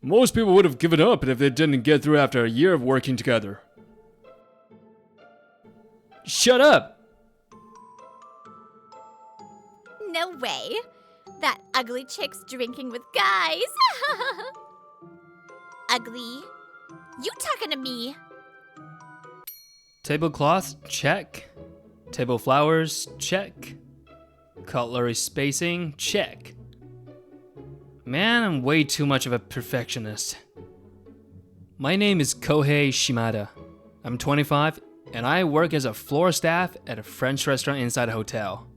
Most people would have given up if they didn't get through after a year of working together. Shut up! No way. That ugly chick's drinking with guys. Ugly. You talking to me? Tablecloth, check. Table flowers, check. Cutlery spacing, check. Man, I'm way too much of a perfectionist. My name is Kohei Shimada. I'm 25, and I work as a floor staff at a French restaurant inside a hotel.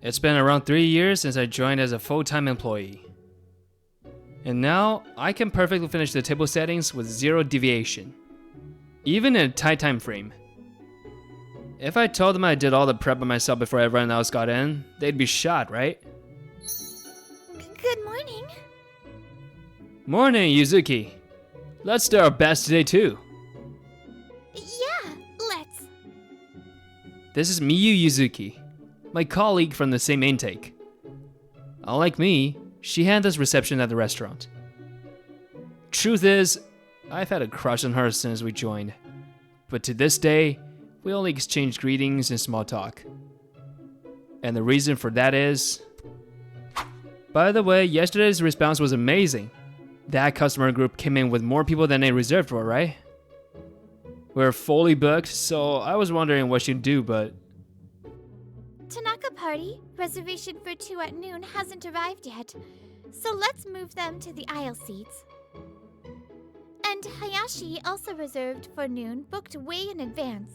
It's been around 3 years since I joined as a full-time employee. And now, I can perfectly finish the table settings with 0 deviation, even in a tight time frame. If I told them I did all the prep by myself before everyone else got in, they'd be shocked, right? Good morning. Morning, Yuzuki. Let's do our best today too. Yeah, let's. This is Miyu Yuzuki, my colleague from the same intake. Unlike me, she handles reception at the restaurant. Truth is, I've had a crush on her since we joined, but to this day, we only exchange greetings and small talk. And the reason for that is... By the way, yesterday's response was amazing. That customer group came in with more people than they reserved for, right? We're fully booked, so I was wondering what she'd do, but... Tanaka party, reservation for 2 at noon, hasn't arrived yet. So let's move them to the aisle seats. And Hayashi also reserved for noon, booked way in advance.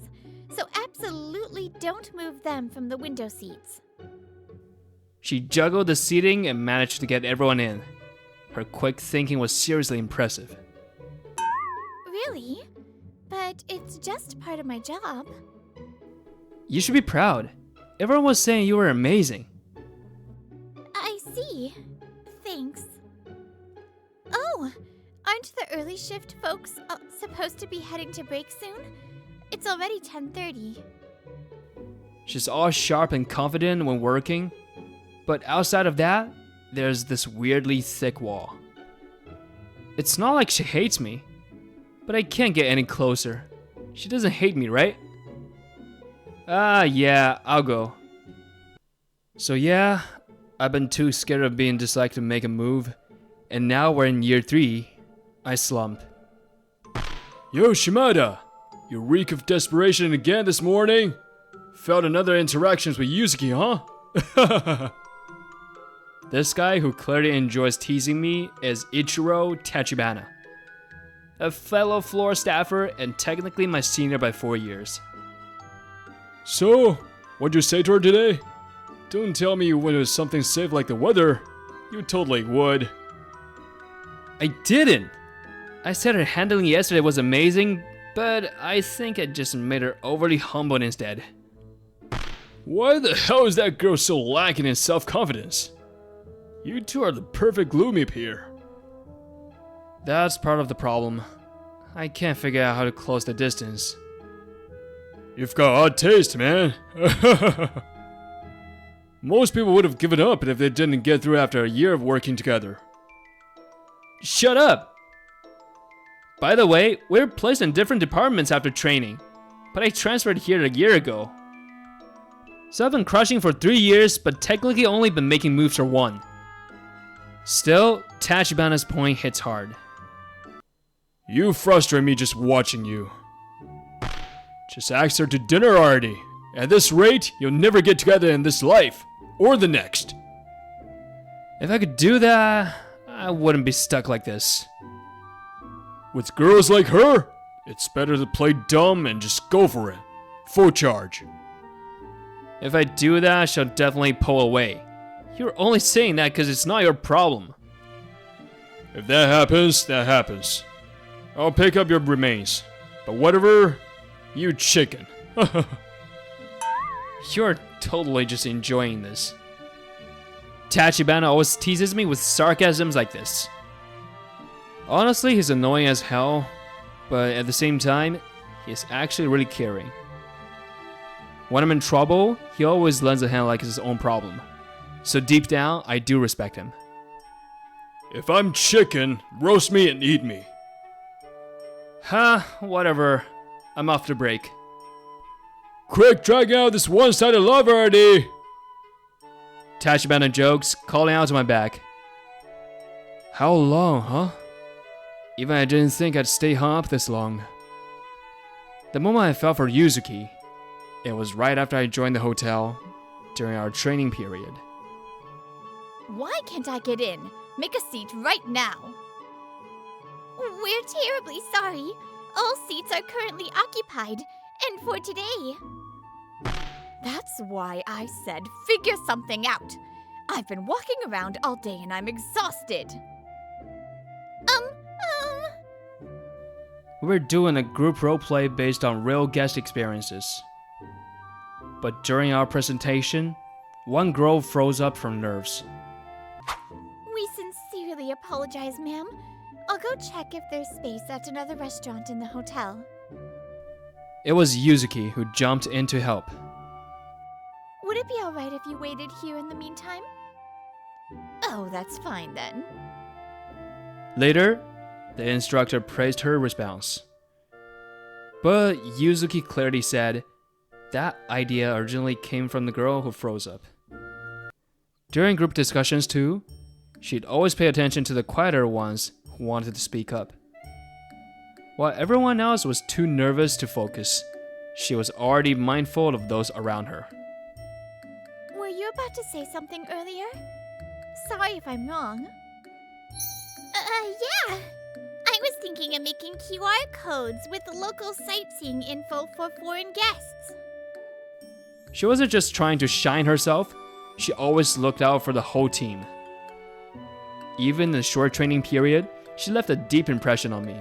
So absolutely don't move them from the window seats. She juggled the seating and managed to get everyone in. Her quick thinking was seriously impressive. Really? But it's just part of my job. You should be proud. Everyone was saying you were amazing. I see. Thanks. Oh, aren't the early shift folks supposed to be heading to break soon? It's already 10:30. She's all sharp and confident when working, but outside of that, there's this weirdly thick wall. It's not like she hates me, but I can't get any closer. She doesn't hate me, right? Yeah, I'll go. So yeah, I've been too scared of being disliked to make a move, and now we're in year 3, I slump. Yo, Shimada! You reek of desperation again this morning? Felt another interactions with Yuzuki, huh? This guy who clearly enjoys teasing me is Ichiro Tachibana, a fellow floor staffer and technically my senior by 4 years. So, what'd you say to her today? Don't tell me when it was something safe like the weather. You totally would. I didn't! I said her handling yesterday was amazing, but I think I just made her overly humble instead. Why the hell is that girl so lacking in self-confidence? You two are the perfect gloomy pair. That's part of the problem. I can't figure out how to close the distance. You've got odd taste, man. Most people would have given up if they didn't get through after a year of working together. Shut up! By the way, we were placed in different departments after training, but I transferred here a year ago. So I've been crushing for 3 years, but technically only been making moves for 1. Still, Tachibana's point hits hard. You frustrate me just watching you. Just ask her to dinner already. At this rate, you'll never get together in this life, or the next. If I could do that, I wouldn't be stuck like this. With girls like her, it's better to play dumb and just go for it. Full charge. If I do that, she'll definitely pull away. You're only saying that because it's not your problem. If that happens, that happens. I'll pick up your remains. But whatever, you chicken. You're totally just enjoying this. Tachibana always teases me with sarcasms like this. Honestly, he's annoying as hell, but at the same time, he's actually really caring. When I'm in trouble, he always lends a hand like it's his own problem. So deep down, I do respect him. If I'm chicken, roast me and eat me. Huh, whatever. I'm off to break. Quick, drag out this one-sided love already! Tachibana jokes, calling out to my back. How long, huh? Even I didn't think I'd stay hung up this long. The moment I fell for Yuzuki, it was right after I joined the hotel during our training period. Why can't I get in? Make a seat right now. We're terribly sorry. All seats are currently occupied, and for today. That's why I said figure something out. I've been walking around all day and I'm exhausted. We're doing a group roleplay based on real guest experiences. But during our presentation, one girl froze up from nerves. We sincerely apologize, ma'am. I'll go check if there's space at another restaurant in the hotel. It was Yuzuki who jumped in to help. Would it be alright if you waited here in the meantime? Oh, that's fine then. Later, the instructor praised her response. But Yuzuki clearly said that idea originally came from the girl who froze up. During group discussions too, she'd always pay attention to the quieter ones who wanted to speak up. While everyone else was too nervous to focus, she was already mindful of those around her. Were you about to say something earlier? Sorry if I'm wrong. Yeah. I was thinking of making QR codes with local sightseeing info for foreign guests. She wasn't just trying to shine herself, she always looked out for the whole team. Even in the short training period, she left a deep impression on me.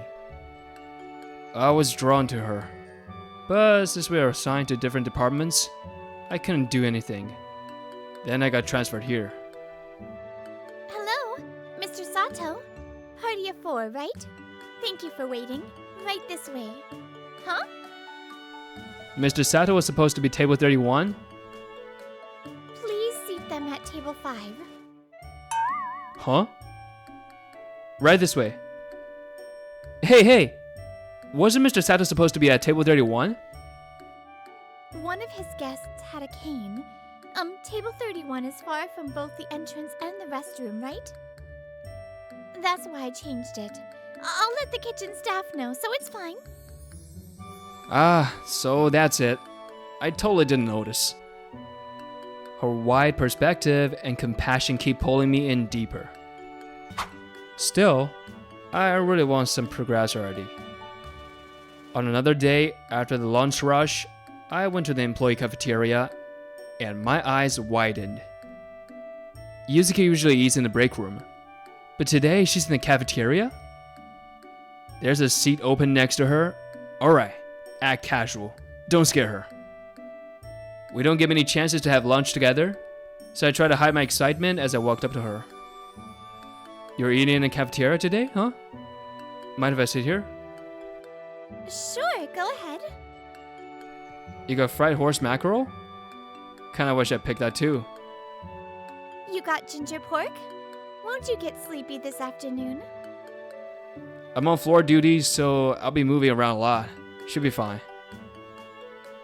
I was drawn to her, but since we were assigned to different departments, I couldn't do anything. Then I got transferred here. Hello, Mr. Sato. Party of 4, right? Thank you for waiting. Right this way. Huh? Mr. Sato was supposed to be table 31? Please seat them at table 5. Huh? Right this way. Hey! Wasn't Mr. Sato supposed to be at table 31? One of his guests had a cane. Table 31 is far from both the entrance and the restroom, right? That's why I changed it. I'll let the kitchen staff know, so it's fine. Ah, so that's it. I totally didn't notice. Her wide perspective and compassion keep pulling me in deeper. Still, I really want some progress already. On another day, after the lunch rush, I went to the employee cafeteria, and my eyes widened. Yuzuki usually eats in the break room, but today she's in the cafeteria? There's a seat open next to her. Alright, act casual. Don't scare her. We don't get many chances to have lunch together, so I try to hide my excitement as I walked up to her. You're eating in the cafeteria today, huh? Mind if I sit here? Sure, go ahead. You got fried horse mackerel? Kinda wish I picked that too. You got ginger pork? Won't you get sleepy this afternoon? I'm on floor duty, so I'll be moving around a lot. Should be fine.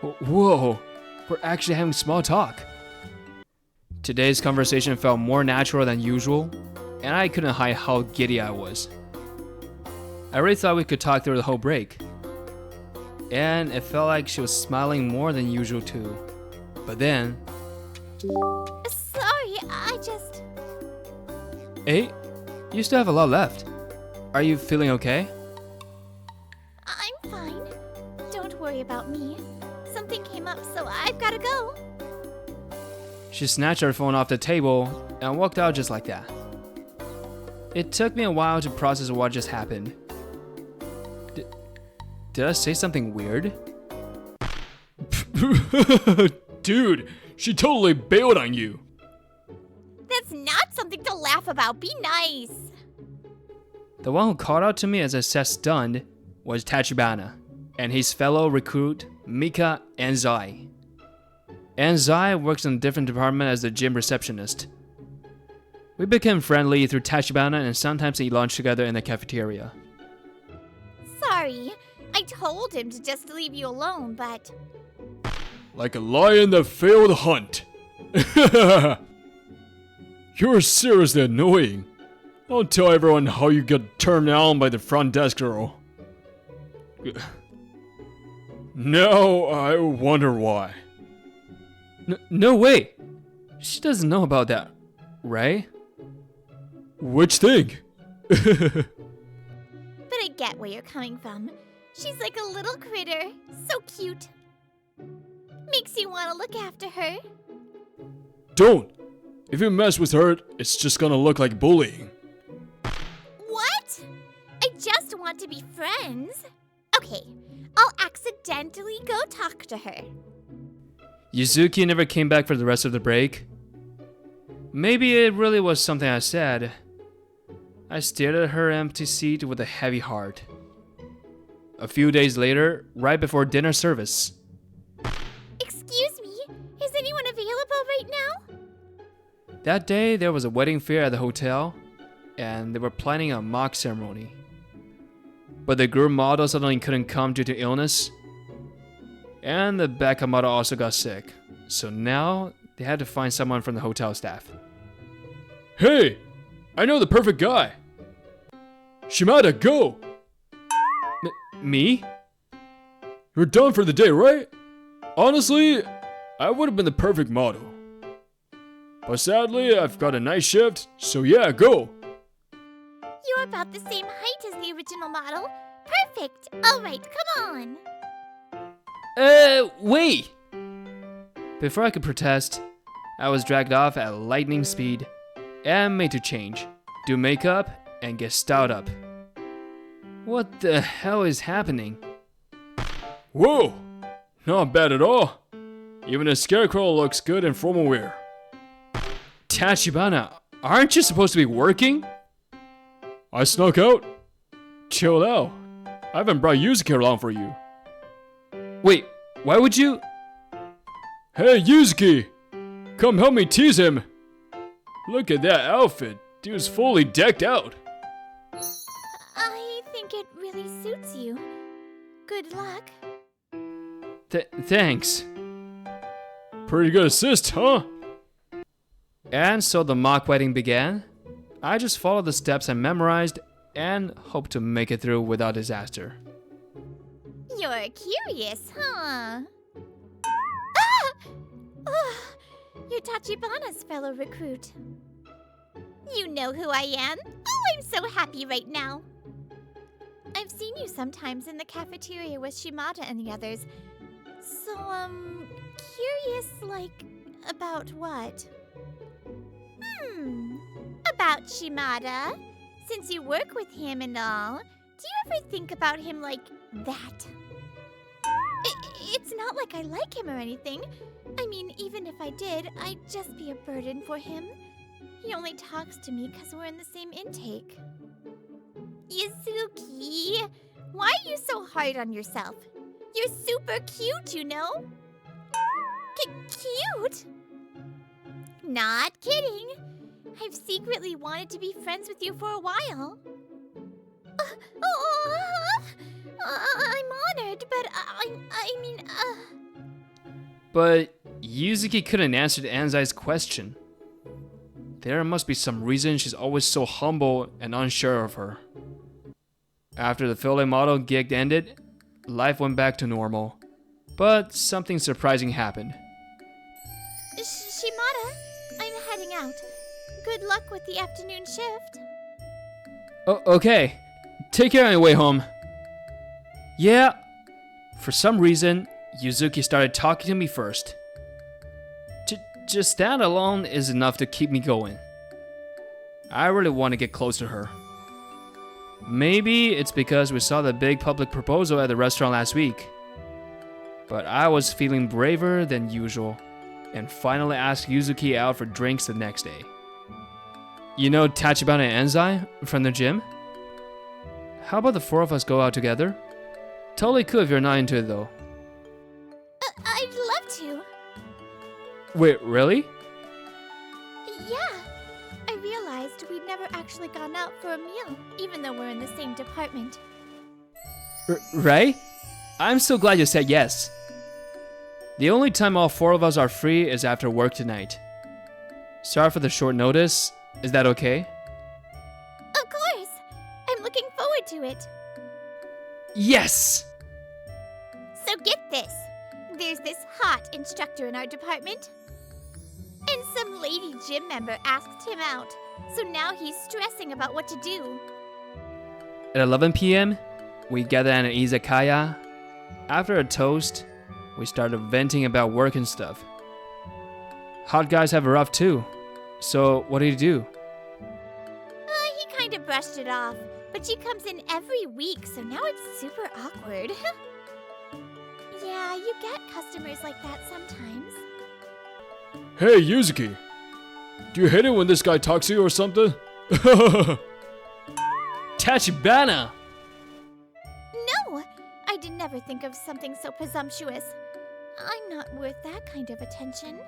Whoa, we're actually having small talk. Today's conversation felt more natural than usual, and I couldn't hide how giddy I was. I really thought we could talk through the whole break. And it felt like she was smiling more than usual too. But then... Sorry, I just... Hey, you still have a lot left. Are you feeling okay? I'm fine. Don't worry about me. Something came up, so I've gotta go. She snatched her phone off the table and walked out just like that. It took me a while to process what just happened. Did I say something weird? Dude, she totally bailed on you. That's not something to laugh about. Be nice. The one who called out to me as I sat stunned was Tachibana, and his fellow recruit, Mika and Zai. And Zai works in a different department as the gym receptionist. We became friendly through Tachibana and sometimes eat lunch together in the cafeteria. Sorry, I told him to just leave you alone, but... Like a lion that failed the hunt. You're seriously annoying. I'll tell everyone how you got turned on by the front desk girl. Now I wonder why. No way. She doesn't know about that, right? Which thing? But I get where you're coming from. She's like a little critter. So cute. Makes you want to look after her. Don't! If you mess with her, it's just gonna look like bullying. What? I just want to be friends. Okay, I'll accidentally go talk to her. Yuzuki never came back for the rest of the break. Maybe it really was something I said. I stared at her empty seat with a heavy heart. A few days later, right before dinner service. Excuse me, is anyone available right now? That day, there was a wedding fair at the hotel, and they were planning a mock ceremony. But the groom model suddenly couldn't come due to illness, and the backup model also got sick, so now they had to find someone from the hotel staff. Hey! I know the perfect guy! Shimada, go! Me? You're done for the day, right? Honestly, I would have been the perfect model. But sadly, I've got a night shift, so yeah, go! You're about the same height as the original model. Perfect! Alright, come on! Wait! Before I could protest, I was dragged off at lightning speed and made to change, do makeup, and get styled up. What the hell is happening? Whoa! Not bad at all. Even a scarecrow looks good in formal wear. Tachibana, aren't you supposed to be working? I snuck out. Chill out. I haven't brought Yuzuki along for you. Wait, why would you? Hey Yuzuki! Come help me tease him! Look at that outfit. Dude's fully decked out. I think it really suits you. Good luck. Thanks. Pretty good assist, huh? And so the mock wedding began. I just followed the steps I memorized and hoped to make it through without disaster. You're curious, huh? Ah! Oh, you're Tachibana's fellow recruit. You know who I am. Oh, I'm so happy right now. I've seen you sometimes in the cafeteria with Shimada and the others. So, curious, like, about what? About Shimada. Since you work with him and all, do you ever think about him like that? It's not like I like him or anything. I mean, even if I did, I'd just be a burden for him. He only talks to me because we're in the same intake. Yuzuki, why are you so hard on yourself? You're super cute, you know? Cute? Not kidding. I've secretly wanted to be friends with you for a while. I'm honored, but I mean. But Yuzuki couldn't answer Anzai's question. There must be some reason she's always so humble and unsure of her. After the fill-in model gig ended, life went back to normal. But something surprising happened. Shimada, I'm heading out. Good luck with the afternoon shift. Oh, okay. Take care on your way home. Yeah. For some reason, Yuzuki started talking to me first. Just that alone is enough to keep me going. I really want to get close to her. Maybe it's because we saw the big public proposal at the restaurant last week. But I was feeling braver than usual and finally asked Yuzuki out for drinks the next day. You know Tachibana and Anzai from the gym? How about the four of us go out together? Totally cool if you're not into it though. I'd love to. Wait, really? Yeah. I realize never actually gone out for a meal, even though we're in the same department. Right? I'm so glad you said yes. The only time all four of us are free is after work tonight. Sorry for the short notice. Is that okay? Of course! I'm looking forward to it. Yes! So get this. There's this hot instructor in our department. And some lady gym member asked him out. So now he's stressing about what to do. At 11 p.m., we gather in an izakaya. After a toast, we started venting about work and stuff. Hot guys have a rough too. So what do you do? He kind of brushed it off. But she comes in every week, so now it's super awkward. Yeah, you get customers like that sometimes. Hey, Yuzuki. Do you hate it when this guy talks to you or something? Tachibana! No! I did never think of something so presumptuous. I'm not worth that kind of attention.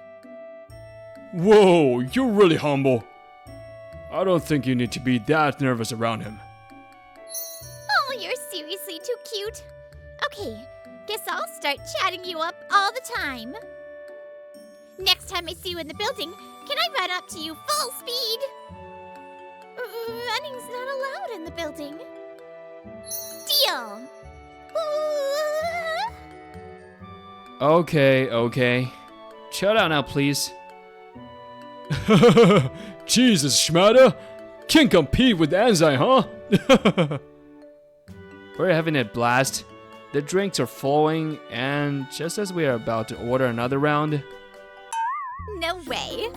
Whoa, you're really humble. I don't think you need to be that nervous around him. Oh, you're seriously too cute. Okay, guess I'll start chatting you up all the time. Next time I see you in the building, can I run up to you full speed? Running's not allowed in the building. Deal! Okay. Chill out now, please. Jesus, Shmada! Can't compete with Anzai, huh? We're having a blast. The drinks are flowing, and just as we are about to order another round... No way!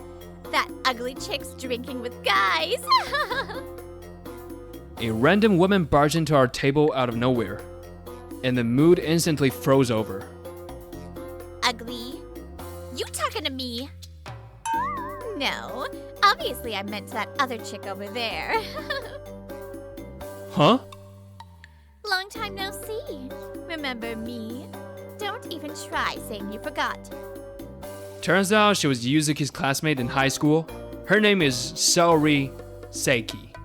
That ugly chick's drinking with guys! A random woman barged into our table out of nowhere, and the mood instantly froze over. Ugly? You talking to me? No, obviously I meant that other chick over there. Huh? Long time no see. Remember me? Don't even try saying you forgot. Turns out she was Yuzuki's classmate in high school. Her name is Saori Seiki.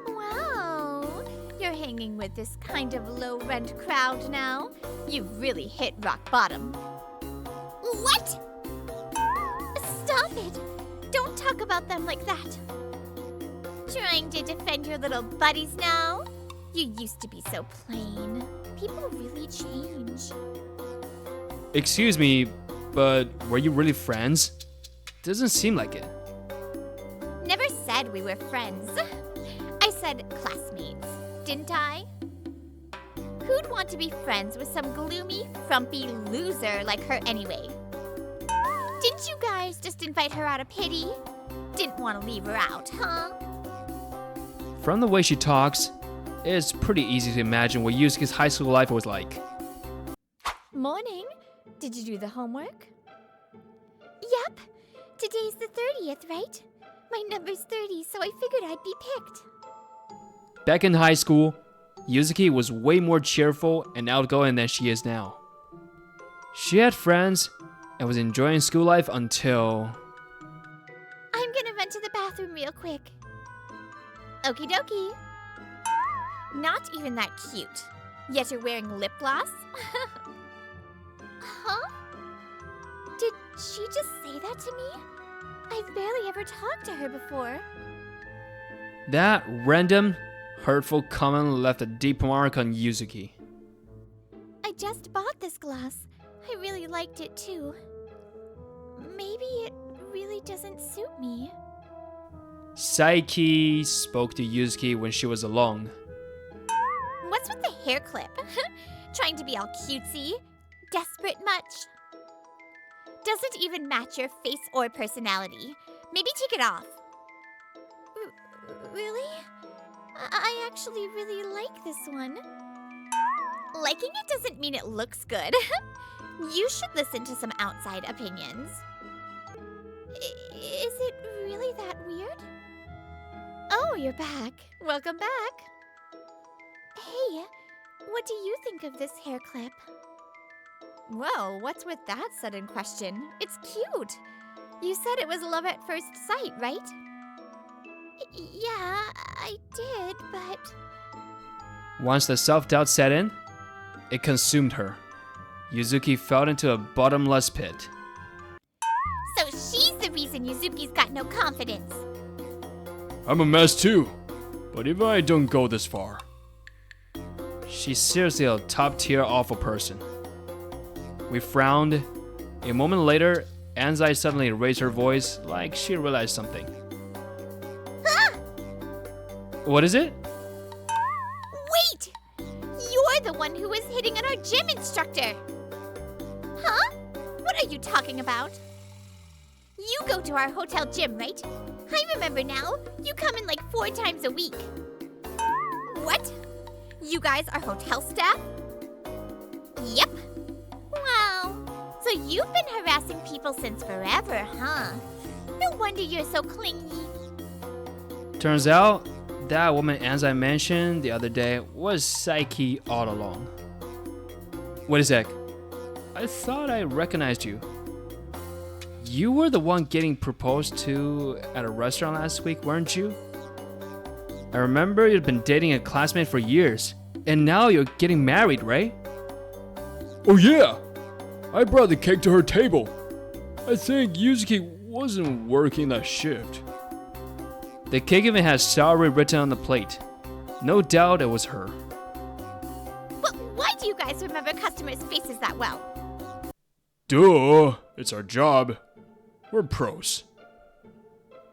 Wow, you're hanging with this kind of low-rent crowd now. You've really hit rock bottom. What? Stop it! Don't talk about them like that. Trying to defend your little buddies now? You used to be so plain. People really change. Excuse me, but were you really friends? Doesn't seem like it. Never said we were friends. I said classmates, didn't I? Who'd want to be friends with some gloomy, frumpy loser like her anyway? Didn't you guys just invite her out of pity? Didn't want to leave her out, huh? From the way she talks, it's pretty easy to imagine what Yuzuki's high school life was like. Morning. Did you do the homework? Yep. Today's the 30th, right? My number's 30, so I figured I'd be picked. Back in high school, Yuzuki was way more cheerful and outgoing than she is now. She had friends and was enjoying school life until... I'm gonna run to the bathroom real quick. Okie dokie. Not even that cute. Yet you're wearing lip gloss? Huh? Did she just say that to me? I've barely ever talked to her before. That random, hurtful comment left a deep mark on Yuzuki. I just bought this gloss. I really liked it too. Maybe it really doesn't suit me. Saiki spoke to Yuzuki when she was alone. What's with the hair clip? Trying to be all cutesy? Desperate much? Doesn't even match your face or personality. Maybe take it off. Really? I actually really like this one. Liking it doesn't mean it looks good. You should listen to some outside opinions. Is it really that weird? Oh, you're back. Welcome back. Hey, what do you think of this hair clip? Whoa, what's with that sudden question? It's cute. You said it was love at first sight, right? Yeah, I did, but... Once the self-doubt set in, it consumed her. Yuzuki fell into a bottomless pit. So she's the reason Yuzuki's got no confidence. I'm a mess too, but if I don't go this far. She's seriously a top-tier awful person. We frowned. A moment later, Anzai suddenly raised her voice like she realized something. Ah! What is it? Wait! You're the one who was hitting on our gym instructor! Huh? What are you talking about? You go to our hotel gym, right? I remember now. You come in like 4 times a week. What? You guys are hotel staff? Yep. Wow. So you've been harassing people since forever, huh? No wonder you're so clingy. Turns out, that woman Anzai mentioned the other day was Psyche all along. Wait a sec. I thought I recognized you. You were the one getting proposed to at a restaurant last week, weren't you? I remember you'd been dating a classmate for years, and now you're getting married, right? Oh yeah! I brought the cake to her table. I think Yuzuki wasn't working that shift. The cake even has salary written on the plate. No doubt it was her. But why do you guys remember customers' faces that well? Duh! It's our job. We're pros.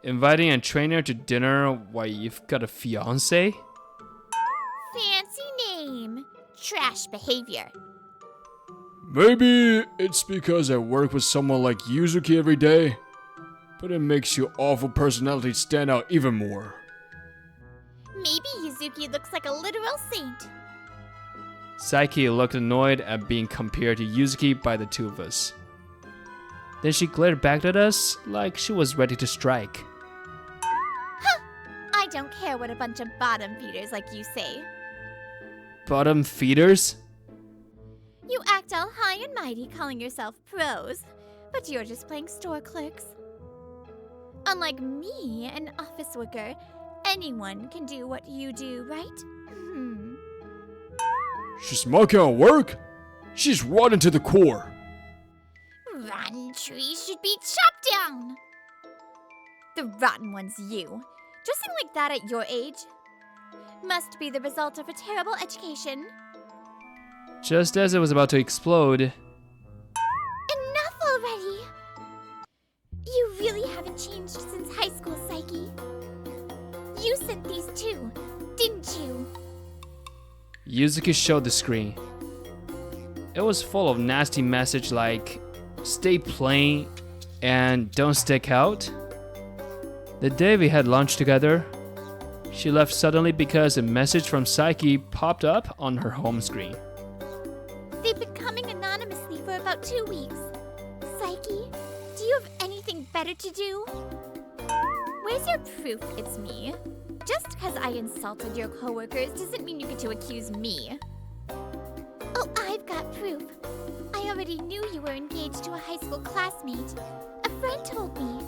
Inviting a trainer to dinner while you've got a fiancé? Fancy name. Trash behavior. Maybe it's because I work with someone like Yuzuki every day, but it makes your awful personality stand out even more. Maybe Yuzuki looks like a literal saint. Psyche looked annoyed at being compared to Yuzuki by the two of us. Then she glared back at us like she was ready to strike. Huh! I don't care what a bunch of bottom feeders like you say. Bottom feeders? You act all high and mighty calling yourself pros, but you're just playing store clerks. Unlike me, an office worker, anyone can do what you do, right? She's mocking our work? She's rotten to the core. Rotten trees should be chopped down. The rotten one's you. Dressing like that at your age must be the result of a terrible education. Just as it was about to explode. Enough already! You really haven't changed since high school, Psyche. You sent these too, didn't you? Yuzuki showed the screen. It was full of nasty messages like, stay plain and don't stick out. The day we had lunch together, she left suddenly because a message from Psyche popped up on her home screen. They've been coming anonymously for about 2 weeks. Psyche, do you have anything better to do? Where's your proof it's me? Just because I insulted your coworkers doesn't mean you get to accuse me. Oh, I've got proof. I already knew you were engaged to a high school classmate. A friend told me.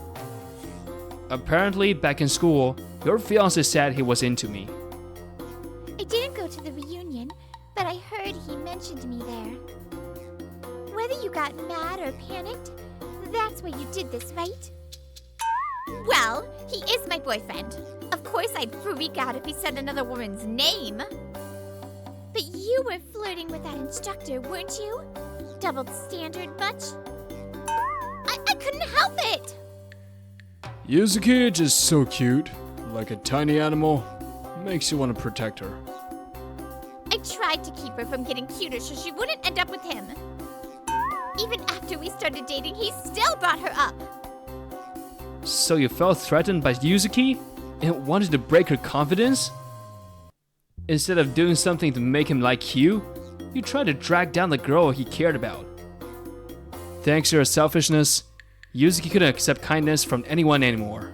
Apparently, back in school, your fiancé said he was into me. I didn't go to the reunion, but I heard he mentioned me there. Whether you got mad or panicked, that's why you did this, right? Well, he is my boyfriend. Of course I'd freak out if he said another woman's name. But you were flirting with that instructor, weren't you? Doubled standard much? I couldn't help it! Yuzuki is just so cute, like a tiny animal. Makes you want to protect her. I tried to keep her from getting cuter so she wouldn't end up with him. Even after we started dating, he still brought her up. So you felt threatened by Yuzuki and wanted to break her confidence? Instead of doing something to make him like you tried to drag down the girl he cared about. Thanks to your selfishness, Yuzuki couldn't accept kindness from anyone anymore.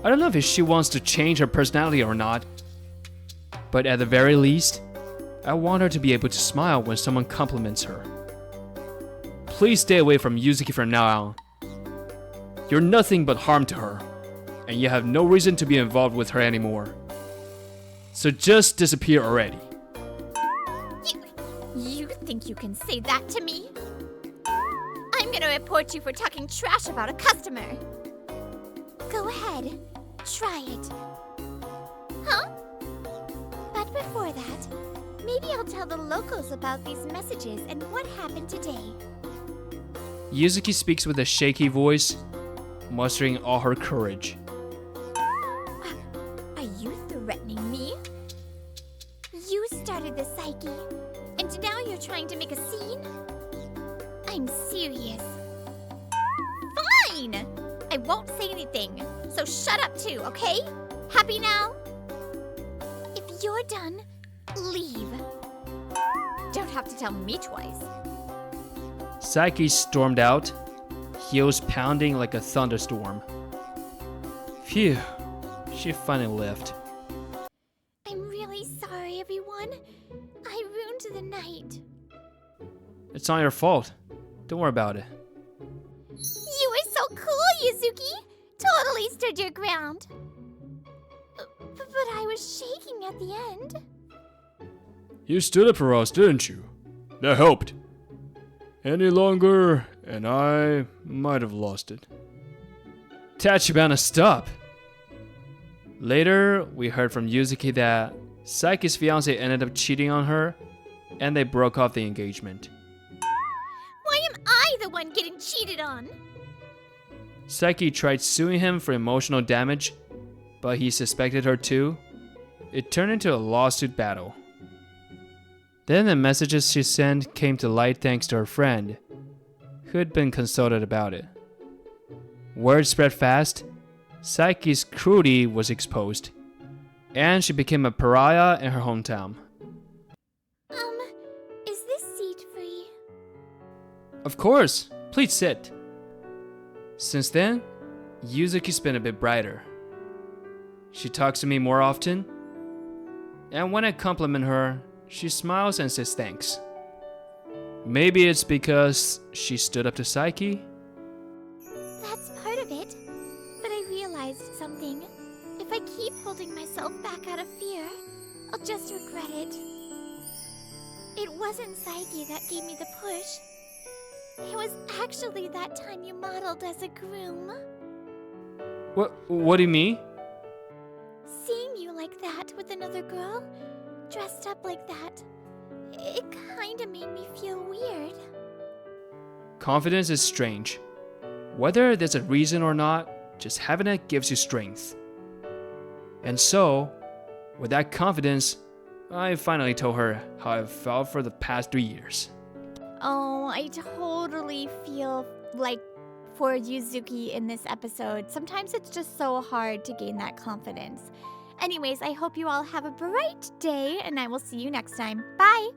I don't know if she wants to change her personality or not, but at the very least, I want her to be able to smile when someone compliments her. Please stay away from Yuzuki from now on. You're nothing but harm to her, and you have no reason to be involved with her anymore. So just disappear already. You think you can say that to me? I'm gonna report you for talking trash about a customer. Go ahead, try it. Huh? But before that, maybe I'll tell the locals about these messages and what happened today. Yuzuki speaks with a shaky voice, mustering all her courage. Are you threatening me? You started the psyche, and now you're trying to make a scene? I'm serious. Fine! I won't say anything, so shut up too, okay? Happy now? If you're done, leave. Don't have to tell me twice. Psyche stormed out, heels pounding like a thunderstorm. Phew, she finally left. I'm really sorry, everyone. I ruined the night. It's not your fault. Don't worry about it. You were so cool, Yuzuki! Totally stood your ground. But I was shaking at the end. You stood up for us, didn't you? That helped. Any longer, and I might have lost it. Tachibana, stop! Later, we heard from Yuzuki that Psyche's fiancé ended up cheating on her, and they broke off the engagement. Why am I the one getting cheated on? Psyche tried suing him for emotional damage, but he suspected her too. It turned into a lawsuit battle. Then the messages she sent came to light thanks to her friend, who had been consulted about it. Word spread fast, Psyche's cruelty was exposed, and she became a pariah in her hometown. Is this seat free? Of course, please sit. Since then, Yuzuki's been a bit brighter. She talks to me more often, and when I compliment her, she smiles and says thanks. Maybe it's because she stood up to Psyche? That's part of it. But I realized something. If I keep holding myself back out of fear, I'll just regret it. It wasn't Psyche that gave me the push. It was actually that time you modeled as a groom. What do you mean? Seeing you like that with another girl, dressed up like that, it kinda made me feel weird. Confidence is strange. Whether there's a reason or not, just having it gives you strength. And so, with that confidence, I finally told her how I felt for the past 3 years. Oh, I totally feel like for Yuzuki in this episode. Sometimes it's just so hard to gain that confidence. Anyways, I hope you all have a bright day, and I will see you next time. Bye!